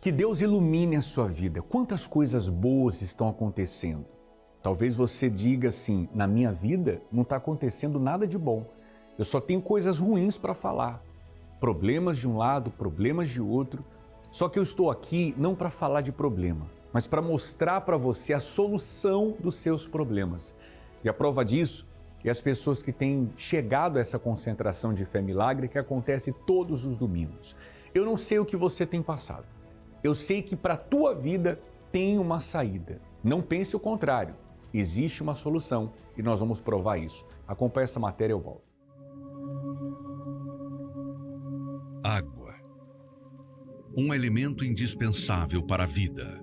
Que Deus ilumine a sua vida. Quantas coisas boas estão acontecendo? Talvez você diga assim, na minha vida não está acontecendo nada de bom. Eu só tenho coisas ruins para falar. Problemas de um lado, problemas de outro. Só que eu estou aqui não para falar de problema, mas para mostrar para você a solução dos seus problemas. E a prova disso é as pessoas que têm chegado a essa concentração de fé milagre que acontece todos os domingos. Eu não sei o que você tem passado. Eu sei que para a tua vida tem uma saída. Não pense o contrário. Existe uma solução e nós vamos provar isso. Acompanhe essa matéria e eu volto. Água. Um elemento indispensável para a vida.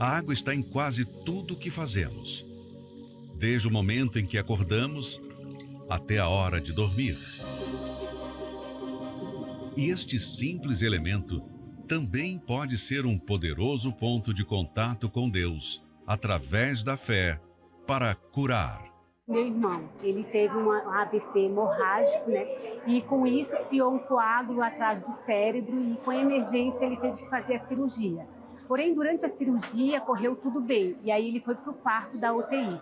A água está em quase tudo o que fazemos. Desde o momento em que acordamos até a hora de dormir. E este simples elemento também pode ser um poderoso ponto de contato com Deus, através da fé, para curar. Meu irmão, ele teve um AVC hemorrágico, né? E com isso criou um coágulo atrás do cérebro e com emergência ele teve que fazer a cirurgia. Porém, durante a cirurgia correu tudo bem e aí ele foi para o quarto da UTI.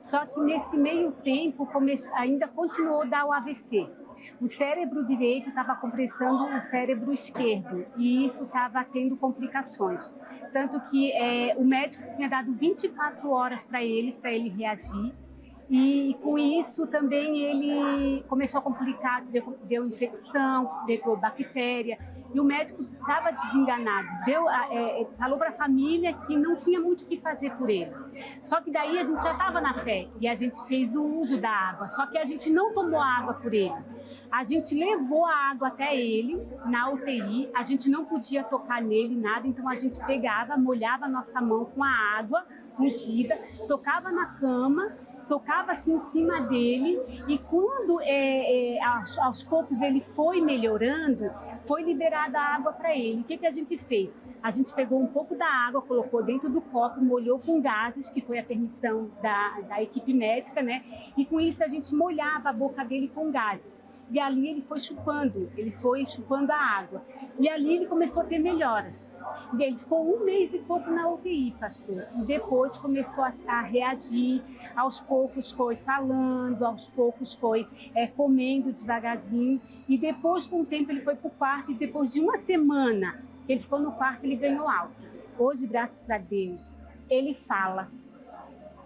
Só que nesse meio tempo ainda continuou a dar o AVC. O cérebro direito estava compressando o cérebro esquerdo e isso estava tendo complicações. Tanto que o médico tinha dado 24 horas para ele reagir. E com isso também ele começou a complicar, deu infecção, deu bactéria. E o médico estava desenganado, falou para a família que não tinha muito o que fazer por ele. Só que daí a gente já estava na fé e a gente fez o uso da água. Só que a gente não tomou água por ele. A gente levou a água até ele, na UTI, a gente não podia tocar nele nada, então a gente pegava, molhava a nossa mão com a água ungida, tocava na cama, tocava assim em cima dele e quando aos poucos ele foi melhorando, foi liberada a água para ele. O que a gente fez? A gente pegou um pouco da água, colocou dentro do copo, molhou com gases, que foi a permissão da equipe médica, né? E com isso a gente molhava a boca dele com gases. E ali ele foi chupando a água. E ali ele começou a ter melhoras. E ele ficou 1 mês e pouco na UTI, pastor. E depois começou a reagir, aos poucos foi falando, aos poucos foi comendo devagarzinho. E depois, com o tempo, ele foi para o quarto e depois de 1 semana que ele ficou no quarto, ele ganhou alta. Hoje, graças a Deus, ele fala.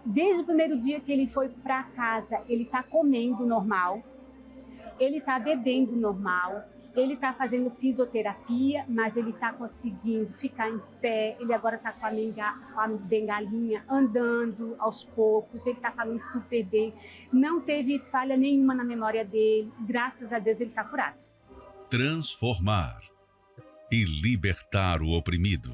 Desde o primeiro dia que ele foi para casa, ele está comendo normal. Ele está bebendo normal, ele está fazendo fisioterapia, mas ele está conseguindo ficar em pé, ele agora está com a bengalinha, andando aos poucos, ele está falando super bem, não teve falha nenhuma na memória dele, graças a Deus ele está curado. Transformar e libertar o oprimido.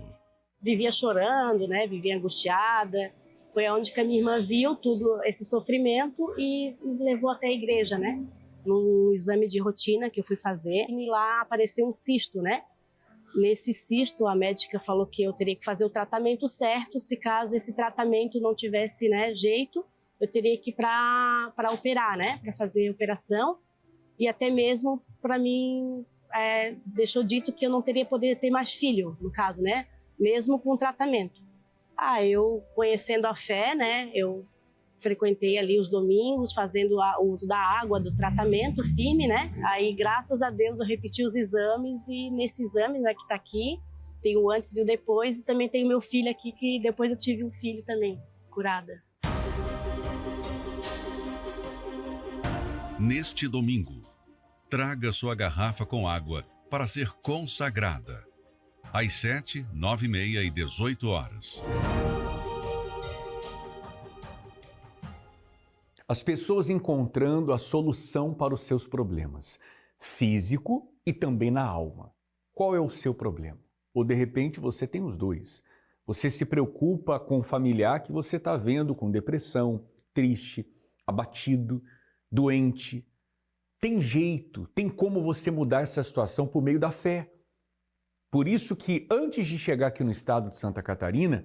Vivia chorando, né? Vivia angustiada, foi onde que a minha irmã viu tudo esse sofrimento e me levou até a igreja, né? Num exame de rotina que eu fui fazer, e lá apareceu um cisto, né? Nesse cisto, a médica falou que eu teria que fazer o tratamento certo, se caso esse tratamento não tivesse, né, jeito, eu teria que ir para operar, né? Para fazer a operação, e até mesmo para mim, deixou dito que eu não teria poder ter mais filho, no caso, né? Mesmo com o tratamento. Eu conhecendo a fé, né? Eu frequentei ali os domingos, fazendo o uso da água, do tratamento firme, né? Aí, graças a Deus, eu repeti os exames e nesse exame, né, que tá aqui, tem o antes e o depois, e também tem o meu filho aqui, que depois eu tive um filho também, curada. Neste domingo, traga sua garrafa com água para ser consagrada. Às 7, 9h30 e 18h. As pessoas encontrando a solução para os seus problemas, físico e também na alma. Qual é o seu problema? Ou de repente você tem os dois. Você se preocupa com o familiar que você está vendo com depressão, triste, abatido, doente. Tem jeito, tem como você mudar essa situação por meio da fé. Por isso que antes de chegar aqui no estado de Santa Catarina,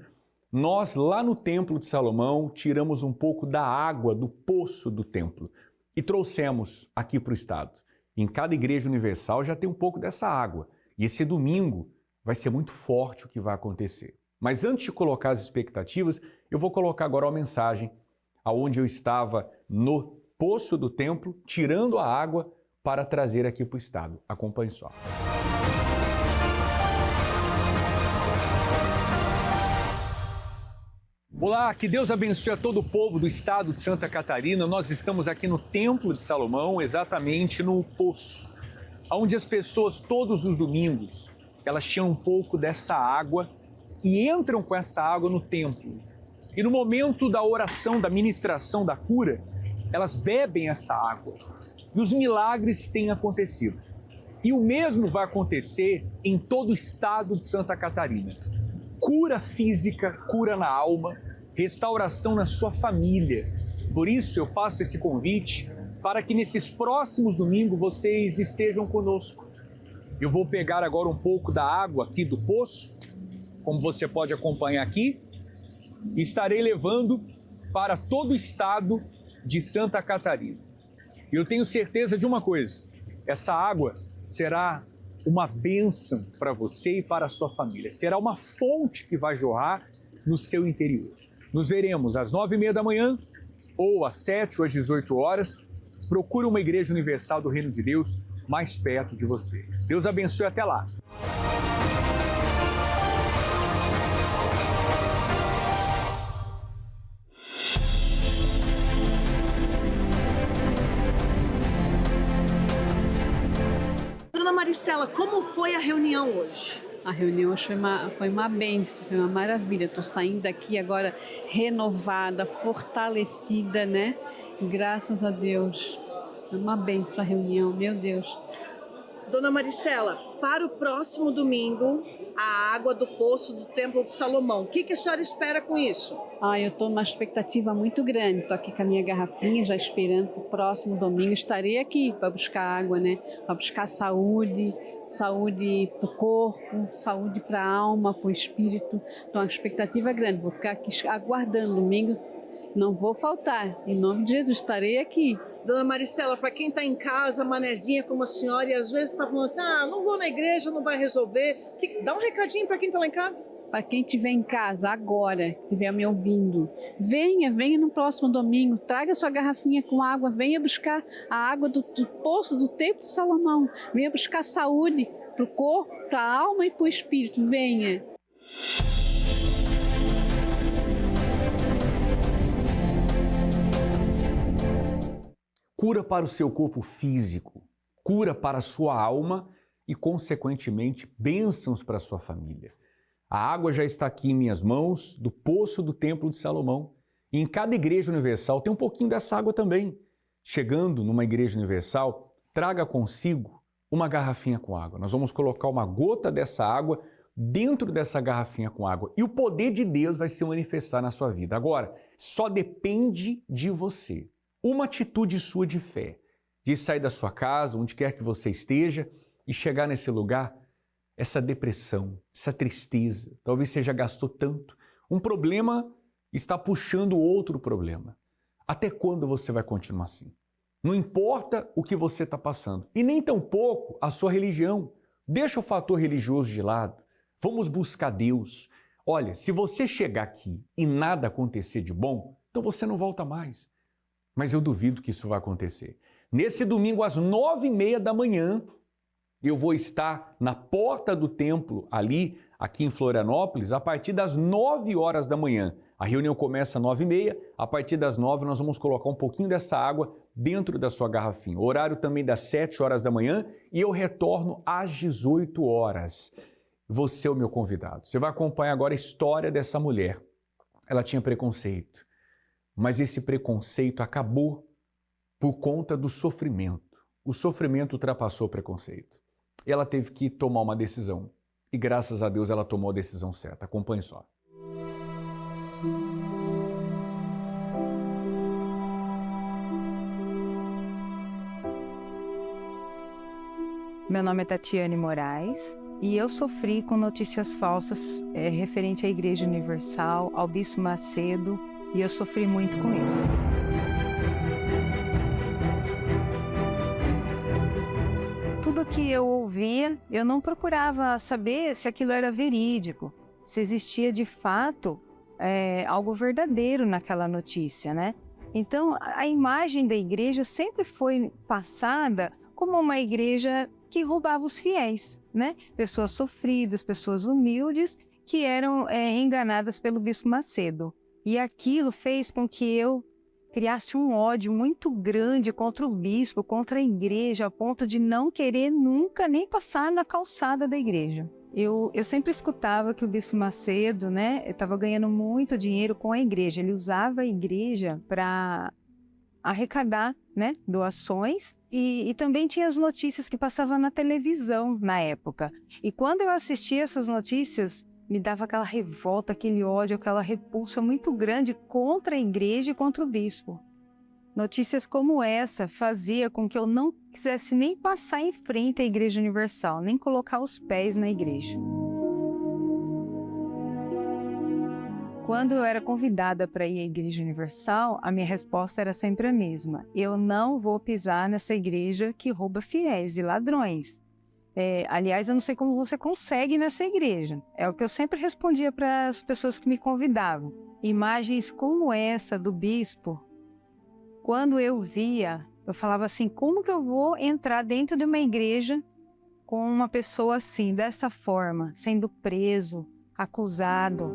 nós, lá no Templo de Salomão, tiramos um pouco da água do poço do templo e trouxemos aqui para o estado. Em cada igreja universal já tem um pouco dessa água. E esse domingo, vai ser muito forte o que vai acontecer. Mas antes de colocar as expectativas, eu vou colocar agora uma mensagem aonde eu estava no poço do templo, tirando a água para trazer aqui para o estado. Acompanhe só. Olá, que Deus abençoe a todo o povo do estado de Santa Catarina. Nós estamos aqui no Templo de Salomão, exatamente no poço, onde as pessoas todos os domingos, elas tiram um pouco dessa água e entram com essa água no templo. E no momento da oração, da ministração, da cura, elas bebem essa água e os milagres têm acontecido. E o mesmo vai acontecer em todo o estado de Santa Catarina. Cura física, cura na alma, restauração na sua família. Por isso eu faço esse convite para que nesses próximos domingos vocês estejam conosco. Eu vou pegar agora um pouco da água aqui do poço, como você pode acompanhar aqui, e estarei levando para todo o estado de Santa Catarina. E eu tenho certeza de uma coisa, essa água será uma bênção para você e para a sua família. Será uma fonte que vai jorrar no seu interior. Nos veremos às 9h30 da manhã, ou às 7 ou às 18 horas. Procure uma Igreja Universal do Reino de Deus mais perto de você. Deus abençoe, até lá. Dona Maricela, como foi a reunião hoje? A reunião hoje foi uma bênção, foi uma maravilha. Estou saindo daqui agora renovada, fortalecida, né? Graças a Deus. Foi uma bênção a reunião, meu Deus. Dona Maricela, para o próximo domingo, a água do poço do Templo de Salomão. O que a senhora espera com isso? Eu estou numa expectativa muito grande. Estou aqui com a minha garrafinha, já esperando para o próximo domingo. Estarei aqui para buscar água, né? Para buscar saúde para o corpo, saúde para a alma, para o espírito. Estou uma expectativa grande. Vou ficar aqui aguardando domingo. Não vou faltar. Em nome de Jesus, estarei aqui. Dona Maricela, para quem está em casa, manezinha como a senhora, e às vezes está falando assim, não vou na igreja, não vai resolver. Dá um recadinho para quem está lá em casa. Para quem estiver em casa agora, que estiver me ouvindo, venha no próximo domingo, traga sua garrafinha com água, venha buscar a água do poço do Templo de Salomão, venha buscar saúde para o corpo, para a alma e para o espírito, venha. Cura para o seu corpo físico, cura para a sua alma e, consequentemente, bênçãos para a sua família. A água já está aqui em minhas mãos, do poço do Templo de Salomão. E em cada igreja universal tem um pouquinho dessa água também. Chegando numa igreja universal, traga consigo uma garrafinha com água. Nós vamos colocar uma gota dessa água dentro dessa garrafinha com água. E o poder de Deus vai se manifestar na sua vida. Agora, só depende de você. Uma atitude sua de fé, de sair da sua casa, onde quer que você esteja, e chegar nesse lugar, essa depressão, essa tristeza, talvez você já gastou tanto. Um problema está puxando outro problema. Até quando você vai continuar assim? Não importa o que você está passando, e nem tampouco a sua religião. Deixa o fator religioso de lado. Vamos buscar Deus. Olha, se você chegar aqui e nada acontecer de bom, então você não volta mais. Mas eu duvido que isso vai acontecer. Nesse domingo, às 9h30 da manhã, eu vou estar na porta do templo, aqui em Florianópolis, a partir das 9 horas da manhã. A reunião começa às 9h30, a partir das 9 nós vamos colocar um pouquinho dessa água dentro da sua garrafinha. O horário também das 7 horas da manhã e eu retorno às 18 horas. Você é o meu convidado. Você vai acompanhar agora a história dessa mulher. Ela tinha preconceito. Mas esse preconceito acabou por conta do sofrimento. O sofrimento ultrapassou o preconceito. E ela teve que tomar uma decisão. E graças a Deus ela tomou a decisão certa. Acompanhe só. Meu nome é Tatiane Moraes e eu sofri com notícias falsas referente à Igreja Universal, ao Bispo Macedo, e eu sofri muito com isso. tudo que eu ouvia, eu não procurava saber se aquilo era verídico, se existia de fato algo verdadeiro naquela notícia, né? Então, a imagem da igreja sempre foi passada como uma igreja que roubava os fiéis, né? Pessoas sofridas, pessoas humildes, que eram enganadas pelo Bispo Macedo. E aquilo fez com que eu criasse um ódio muito grande contra o bispo, contra a igreja, a ponto de não querer nunca nem passar na calçada da igreja. Eu sempre escutava que o Bispo Macedo, né, estava ganhando muito dinheiro com a igreja. Ele usava a igreja para arrecadar, né, doações e também tinha as notícias que passavam na televisão na época. E quando eu assistia essas notícias, me dava aquela revolta, aquele ódio, aquela repulsa muito grande contra a igreja e contra o bispo. Notícias como essa fazia com que eu não quisesse nem passar em frente à Igreja Universal, nem colocar os pés na igreja. Quando eu era convidada para ir à Igreja Universal, a minha resposta era sempre a mesma. Eu não vou pisar nessa igreja que rouba fiéis e ladrões. Aliás, eu não sei como você consegue ir nessa igreja. É o que eu sempre respondia para as pessoas que me convidavam. Imagens como essa do bispo, quando eu via, eu falava assim, como que eu vou entrar dentro de uma igreja com uma pessoa assim, dessa forma, sendo preso, acusado?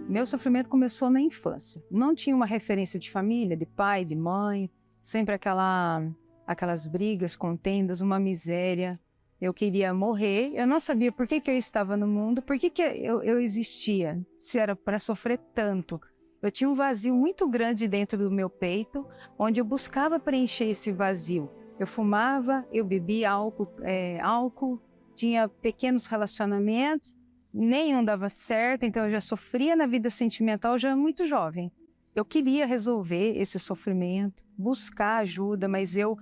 Meu sofrimento começou na infância. Não tinha uma referência de família, de pai, de mãe, sempre aquelas brigas, contendas, uma miséria. Eu queria morrer, eu não sabia por que eu estava no mundo, por que eu existia, se era para sofrer tanto. Eu tinha um vazio muito grande dentro do meu peito, onde eu buscava preencher esse vazio. Eu fumava, eu bebia álcool, tinha pequenos relacionamentos, nenhum dava certo, então eu já sofria na vida sentimental já muito jovem. Eu queria resolver esse sofrimento, buscar ajuda, mas eu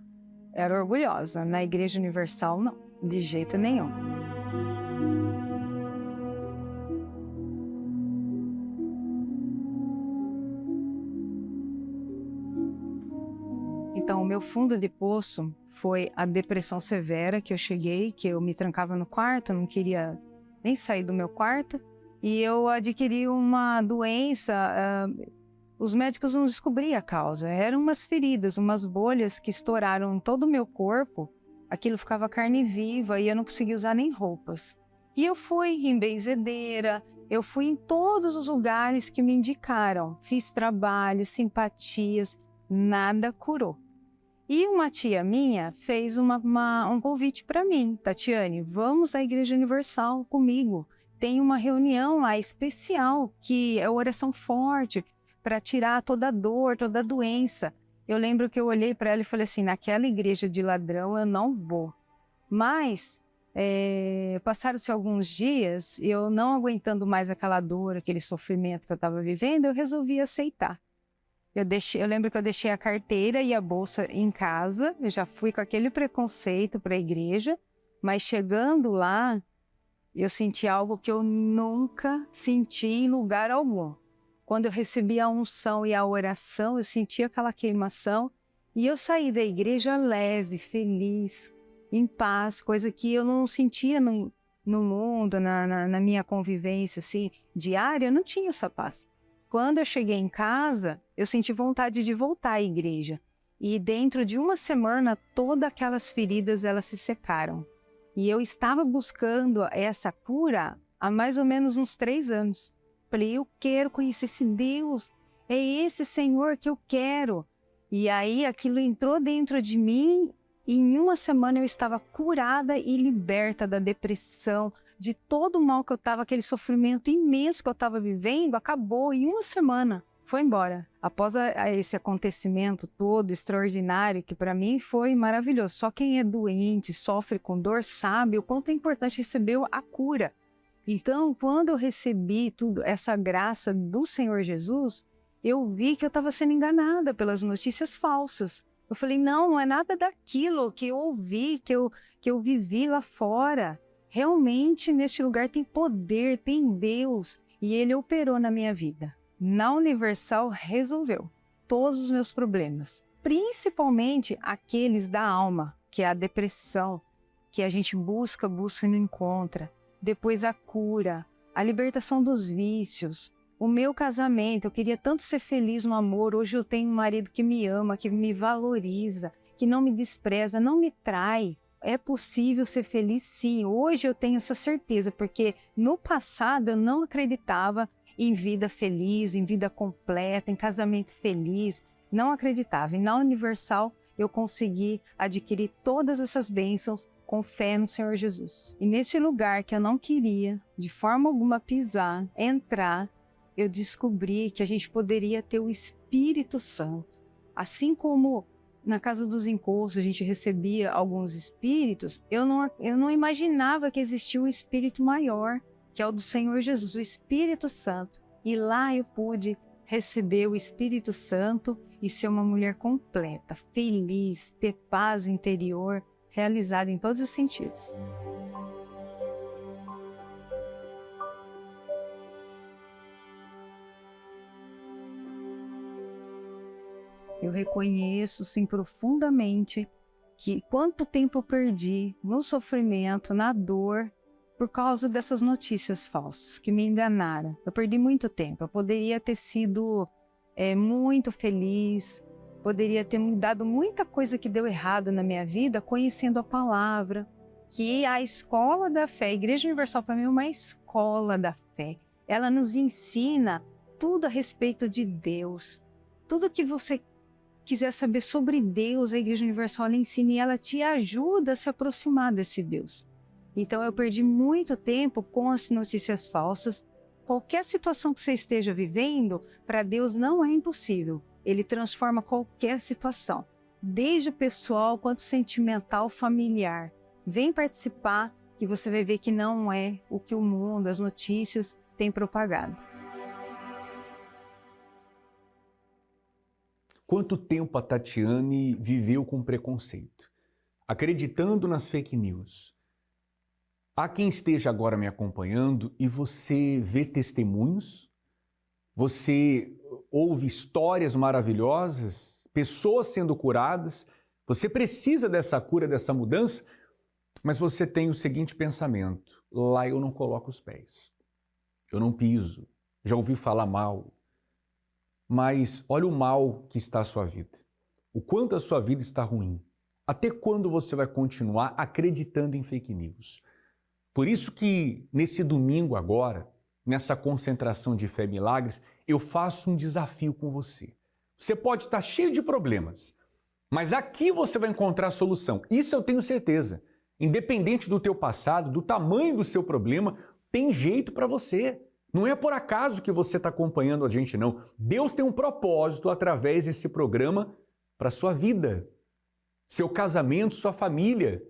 era orgulhosa. Na Igreja Universal, não. De jeito nenhum. Então, o meu fundo de poço foi a depressão severa que eu cheguei, que eu me trancava no quarto, não queria nem sair do meu quarto, e eu adquiri uma doença, os médicos não descobriam a causa, eram umas feridas, umas bolhas que estouraram em todo o meu corpo. Aquilo ficava carne viva e eu não conseguia usar nem roupas. E eu fui em benzedeira, eu fui em todos os lugares que me indicaram. Fiz trabalhos, simpatias, nada curou. E uma tia minha fez um convite para mim. Tatiane, vamos à Igreja Universal comigo. Tem uma reunião lá especial, que é oração forte, para tirar toda a dor, toda a doença. Eu lembro que eu olhei para ela e falei assim, naquela igreja de ladrão eu não vou. Mas, passaram-se alguns dias, eu não aguentando mais aquela dor, aquele sofrimento que eu estava vivendo, eu resolvi aceitar. Eu lembro que eu deixei a carteira e a bolsa em casa, eu já fui com aquele preconceito para a igreja, mas chegando lá, eu senti algo que eu nunca senti em lugar algum. Quando eu recebi a unção e a oração, eu senti aquela queimação e eu saí da igreja leve, feliz, em paz, coisa que eu não sentia no mundo, na minha convivência assim, diária, eu não tinha essa paz. Quando eu cheguei em casa, eu senti vontade de voltar à igreja. E dentro de uma semana, todas aquelas feridas elas se secaram. E eu estava buscando essa cura há mais ou menos uns 3 anos. Falei, eu quero conhecer esse Deus, é esse Senhor que eu quero. E aí aquilo entrou dentro de mim e em uma semana eu estava curada e liberta da depressão, de todo o mal que eu estava, aquele sofrimento imenso que eu estava vivendo, acabou em uma semana, foi embora. Após esse acontecimento todo extraordinário, que para mim foi maravilhoso, só quem é doente, sofre com dor, sabe o quanto é importante receber a cura. Então, quando eu recebi tudo essa graça do Senhor Jesus, eu vi que eu estava sendo enganada pelas notícias falsas. Eu falei, não é nada daquilo que eu ouvi, que eu vivi lá fora. Realmente, neste lugar tem poder, tem Deus, e Ele operou na minha vida. Na Universal, resolveu todos os meus problemas, principalmente aqueles da alma, que é a depressão, que a gente busca e não encontra. Depois a cura, a libertação dos vícios, o meu casamento. Eu queria tanto ser feliz no amor. Hoje eu tenho um marido que me ama, que me valoriza, que não me despreza, não me trai. É possível ser feliz, sim. Hoje eu tenho essa certeza, porque no passado eu não acreditava em vida feliz, em vida completa, em casamento feliz. Não acreditava. E na Universal eu consegui adquirir todas essas bênçãos com fé no Senhor Jesus. E nesse lugar que eu não queria, de forma alguma, pisar, entrar, eu descobri que a gente poderia ter o Espírito Santo. Assim como na Casa dos Encostos a gente recebia alguns espíritos, eu não imaginava que existia um espírito maior, que é o do Senhor Jesus, o Espírito Santo. E lá eu pude receber o Espírito Santo e ser uma mulher completa, feliz, ter paz interior, realizada em todos os sentidos. Eu reconheço, sim, profundamente que quanto tempo eu perdi no sofrimento, na dor, por causa dessas notícias falsas que me enganaram. Eu perdi muito tempo. Eu poderia ter sido muito feliz, poderia ter mudado muita coisa que deu errado na minha vida conhecendo a palavra, que a escola da fé, a Igreja Universal para mim é uma escola da fé. Ela nos ensina tudo a respeito de Deus. Tudo que você quiser saber sobre Deus, a Igreja Universal ela ensina e ela te ajuda a se aproximar desse Deus. Então eu perdi muito tempo com as notícias falsas. Qualquer situação que você esteja vivendo, para Deus não é impossível. Ele transforma qualquer situação, desde o pessoal quanto sentimental, familiar. Vem participar que você vai ver que não é o que o mundo, as notícias têm propagado. Quanto tempo a Tatiane viveu com preconceito, acreditando nas fake news? Há quem esteja agora me acompanhando e você vê testemunhos, você ouve histórias maravilhosas, pessoas sendo curadas, você precisa dessa cura, dessa mudança, mas você tem o seguinte pensamento: lá eu não coloco os pés, eu não piso, já ouvi falar mal. Mas olha o mal que está a sua vida, o quanto a sua vida está ruim. Até quando você vai continuar acreditando em fake news? Por isso que nesse domingo agora, nessa concentração de fé e milagres, eu faço um desafio com você. Você pode estar cheio de problemas, mas aqui você vai encontrar a solução. Isso eu tenho certeza. Independente do teu passado, do tamanho do seu problema, tem jeito para você. Não é por acaso que você está acompanhando a gente, não. Deus tem um propósito através desse programa para a sua vida, seu casamento, sua família.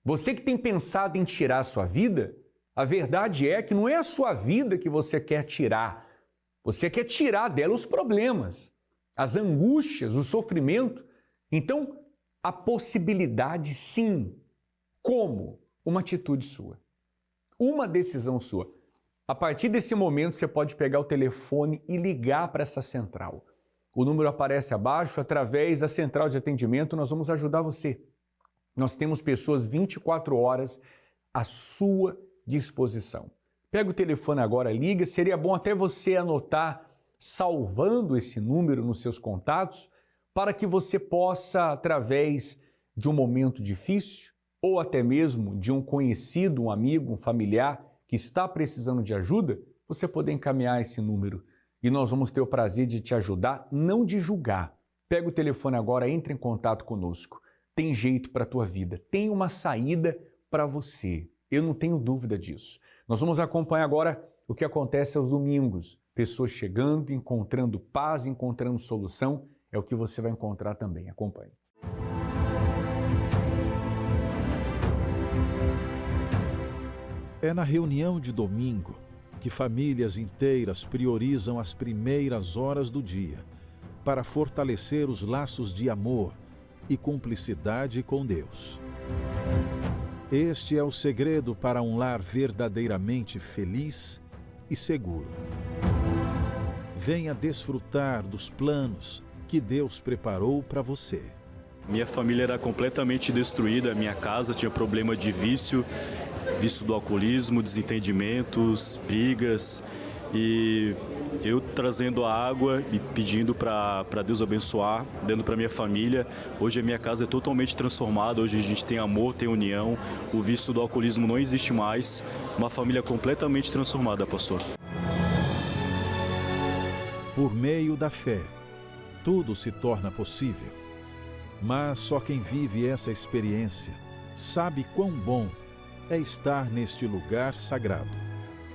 Você que tem pensado em tirar a sua vida, a verdade é que não é a sua vida que você quer tirar. Você quer tirar dela os problemas, as angústias, o sofrimento. Então, a possibilidade, sim. Como? Uma atitude sua. Uma decisão sua. A partir desse momento, você pode pegar o telefone e ligar para essa central. O número aparece abaixo. Através da central de atendimento, nós vamos ajudar você. Nós temos pessoas 24 horas à sua disposição. Pega o telefone agora, liga. Seria bom até você anotar, salvando esse número nos seus contatos, para que você possa, através de um momento difícil, ou até mesmo de um conhecido, um amigo, um familiar, que está precisando de ajuda, você poder encaminhar esse número. E nós vamos ter o prazer de te ajudar, não de julgar. Pega o telefone agora, entre em contato conosco. Tem jeito para a tua vida, tem uma saída para você. Eu não tenho dúvida disso. Nós vamos acompanhar agora o que acontece aos domingos. Pessoas chegando, encontrando paz, encontrando solução. É o que você vai encontrar também. Acompanhe. É na reunião de domingo que famílias inteiras priorizam as primeiras horas do dia para fortalecer os laços de amor e cumplicidade com Deus. Este é o segredo para um lar verdadeiramente feliz e seguro. Venha desfrutar dos planos, que Deus preparou para você. Minha família era completamente destruída, minha casa tinha problema de vício do alcoolismo, desentendimentos, brigas, e eu trazendo a água e pedindo para Deus abençoar, dando para minha família. Hoje a minha casa é totalmente transformada, hoje a gente tem amor, tem união, o vício do alcoolismo não existe mais, uma família completamente transformada, pastor. Por meio da fé, tudo se torna possível. Mas só quem vive essa experiência sabe quão bom é estar neste lugar sagrado.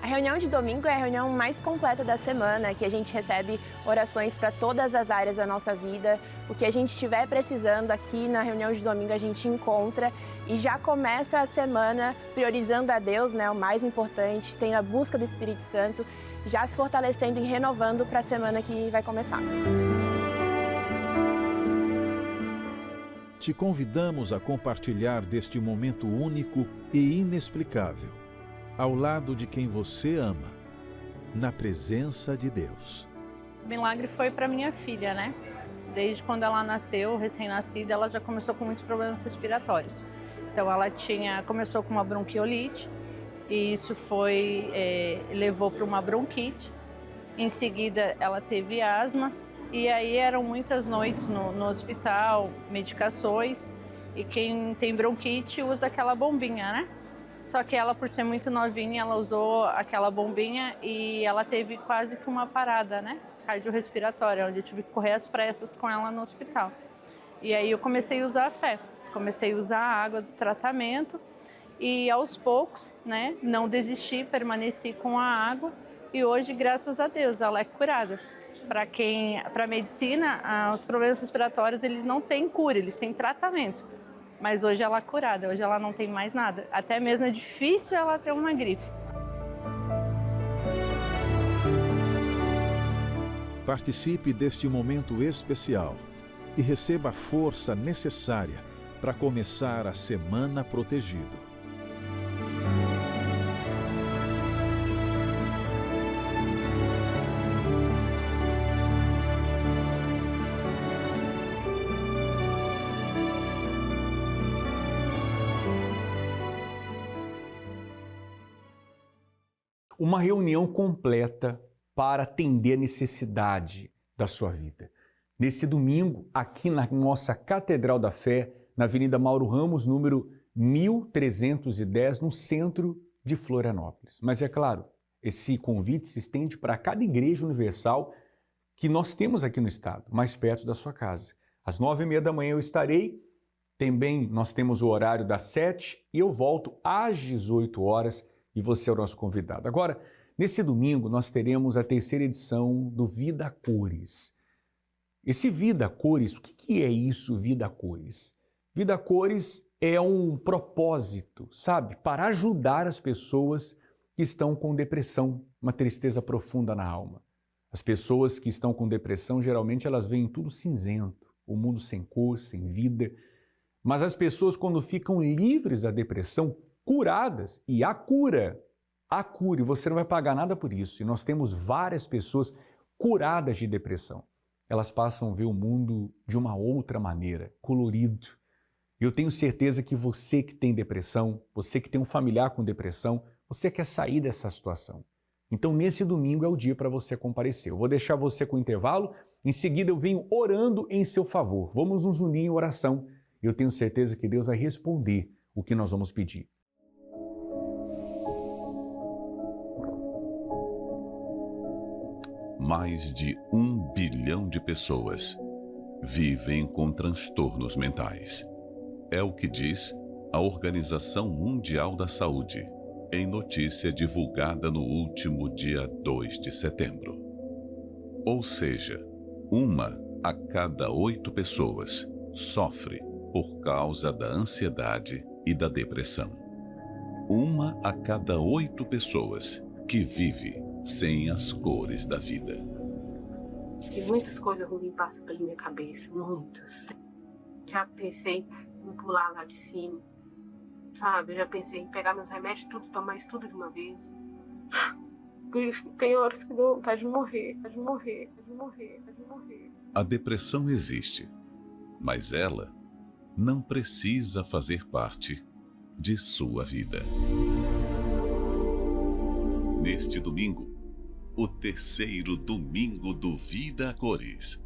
A reunião de domingo é a reunião mais completa da semana, que a gente recebe orações para todas as áreas da nossa vida. O que a gente estiver precisando aqui na reunião de domingo a gente encontra e já começa a semana priorizando a Deus, né, o mais importante, tendo a busca do Espírito Santo, já se fortalecendo e renovando para a semana que vai começar. Te convidamos a compartilhar deste momento único e inexplicável, ao lado de quem você ama, na presença de Deus. O milagre foi para minha filha, né? Desde quando ela nasceu, recém-nascida, ela já começou com muitos problemas respiratórios. Então ela começou com uma bronquiolite e isso levou para uma bronquite. Em seguida ela teve asma e aí eram muitas noites no hospital, medicações, e quem tem bronquite usa aquela bombinha, né? Só que ela, por ser muito novinha, ela usou aquela bombinha e ela teve quase que uma parada, né, cardiorrespiratória, onde eu tive que correr às pressas com ela no hospital. E aí eu comecei a usar a fé, comecei a usar a água do tratamento e aos poucos, né, não desisti, permaneci com a água e hoje, graças a Deus, ela é curada. Para a medicina, os problemas respiratórios, eles não têm cura, eles têm tratamento. Mas hoje ela é curada, hoje ela não tem mais nada. Até mesmo é difícil ela ter uma gripe. Participe deste momento especial e receba a força necessária para começar a semana protegido. Uma reunião completa para atender a necessidade da sua vida. Nesse domingo, aqui na nossa Catedral da Fé, na Avenida Mauro Ramos, número 1310, no centro de Florianópolis. Mas é claro, esse convite se estende para cada igreja universal que nós temos aqui no estado, mais perto da sua casa. Às 9h30 da manhã eu estarei, também nós temos o horário das 7h e eu volto às 18 horas e você é o nosso convidado. Agora, nesse domingo, nós teremos a 3ª edição do Vida a Cores. Esse Vida a Cores, o que é isso, Vida a Cores? Vida a Cores é um propósito, sabe? Para ajudar as pessoas que estão com depressão, uma tristeza profunda na alma. As pessoas que estão com depressão, geralmente elas veem tudo cinzento, o mundo sem cor, sem vida. Mas as pessoas, quando ficam livres da depressão, curadas, e a cura, e você não vai pagar nada por isso. E nós temos várias pessoas curadas de depressão. Elas passam a ver o mundo de uma outra maneira, colorido. E eu tenho certeza que você que tem depressão, você que tem um familiar com depressão, você quer sair dessa situação. Então, nesse domingo é o dia para você comparecer. Eu vou deixar você com o intervalo, em seguida eu venho orando em seu favor. Vamos nos unir em oração. Eu tenho certeza que Deus vai responder o que nós vamos pedir. Mais de 1 bilhão de pessoas vivem com transtornos mentais. É o que diz a Organização Mundial da Saúde, em notícia divulgada no último dia 2 de setembro. Ou seja, 1 a cada 8 pessoas sofre por causa da ansiedade e da depressão. 1 a cada 8 pessoas que vive sem as cores da vida. E muitas coisas ruins passam pela minha cabeça, muitas. Já pensei em pular lá de cima, sabe? Já pensei em pegar meus remédios, tomar isso tudo de uma vez. Por isso tem horas que dou vontade de morrer, de morrer. A depressão existe, mas ela não precisa fazer parte de sua vida. Neste domingo, o terceiro domingo do Vida a Cores,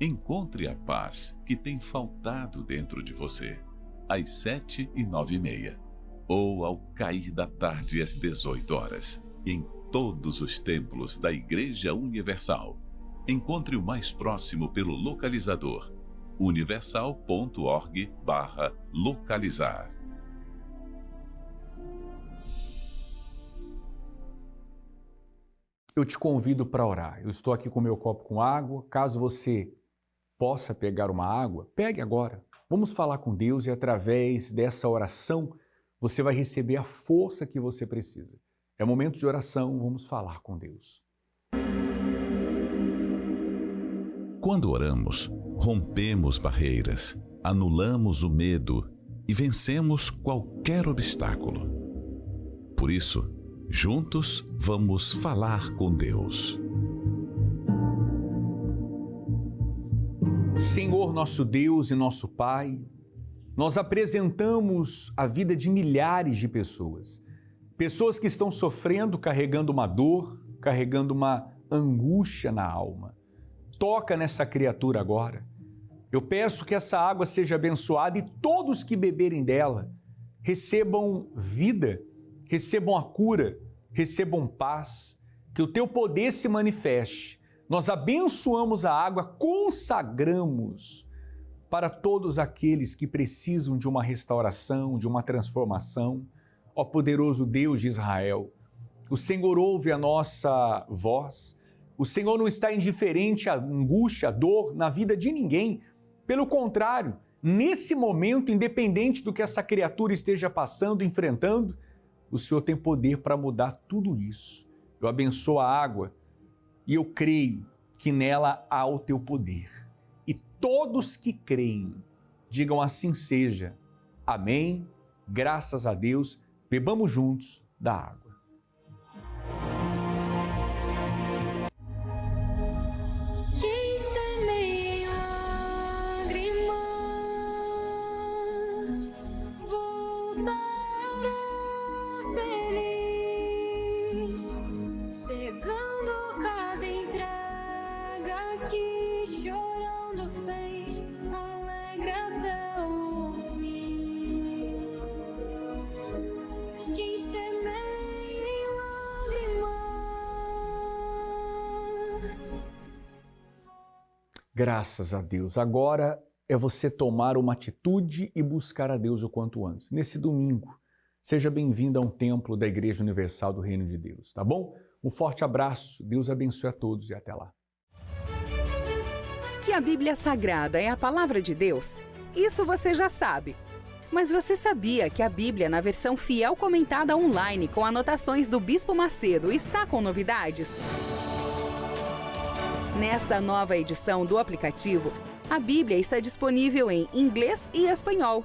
encontre a paz que tem faltado dentro de você, às 7 e 9h30, ou ao cair da tarde às 18 horas, em todos os templos da Igreja Universal. Encontre o mais próximo pelo localizador universal.org/localizar. Eu te convido para orar. Eu estou aqui com meu copo com água. Caso você possa pegar uma água, pegue agora. Vamos falar com Deus e através dessa oração você vai receber a força que você precisa. É momento de oração, vamos falar com Deus. Quando oramos, rompemos barreiras, anulamos o medo e vencemos qualquer obstáculo. Por isso, juntos vamos falar com Deus. Senhor, nosso Deus e nosso Pai, nós apresentamos a vida de milhares de pessoas. Pessoas que estão sofrendo, carregando uma dor, carregando uma angústia na alma. Toca nessa criatura agora. Eu peço que essa água seja abençoada e todos que beberem dela recebam vida, recebam a cura, recebam paz, que o teu poder se manifeste. Nós abençoamos a água, consagramos para todos aqueles que precisam de uma restauração, de uma transformação. Ó poderoso Deus de Israel, o Senhor ouve a nossa voz. O Senhor não está indiferente à angústia, à dor na vida de ninguém. Pelo contrário, nesse momento, independente do que essa criatura esteja passando, enfrentando, o Senhor tem poder para mudar tudo isso. Eu abençoo a água e eu creio que nela há o teu poder. E todos que creem, digam assim seja. Amém. Graças a Deus. Bebamos juntos da água. Graças a Deus. Agora é você tomar uma atitude e buscar a Deus o quanto antes. Nesse domingo, seja bem-vindo a um templo da Igreja Universal do Reino de Deus, tá bom? Um forte abraço, Deus abençoe a todos e até lá. Que a Bíblia Sagrada é a palavra de Deus? Isso você já sabe. Mas você sabia que a Bíblia, na versão fiel comentada online com anotações do Bispo Macedo, está com novidades? Nesta nova edição do aplicativo, a Bíblia está disponível em inglês e espanhol.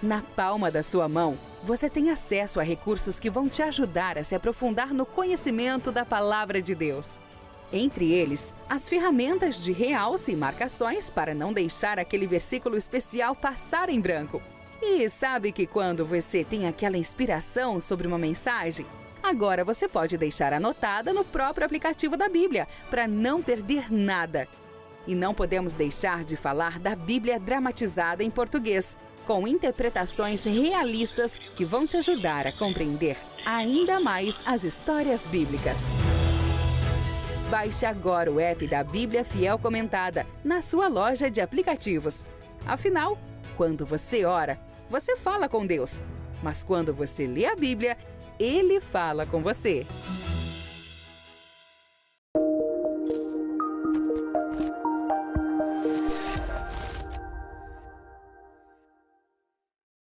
Na palma da sua mão, você tem acesso a recursos que vão te ajudar a se aprofundar no conhecimento da Palavra de Deus. Entre eles, as ferramentas de realce e marcações para não deixar aquele versículo especial passar em branco. E sabe que quando você tem aquela inspiração sobre uma mensagem, agora você pode deixar anotada no próprio aplicativo da Bíblia, para não perder nada. E não podemos deixar de falar da Bíblia dramatizada em português, com interpretações realistas que vão te ajudar a compreender ainda mais as histórias bíblicas. Baixe agora o app da Bíblia Fiel Comentada na sua loja de aplicativos. Afinal, quando você ora, você fala com Deus. Mas quando você lê a Bíblia, Ele fala com você.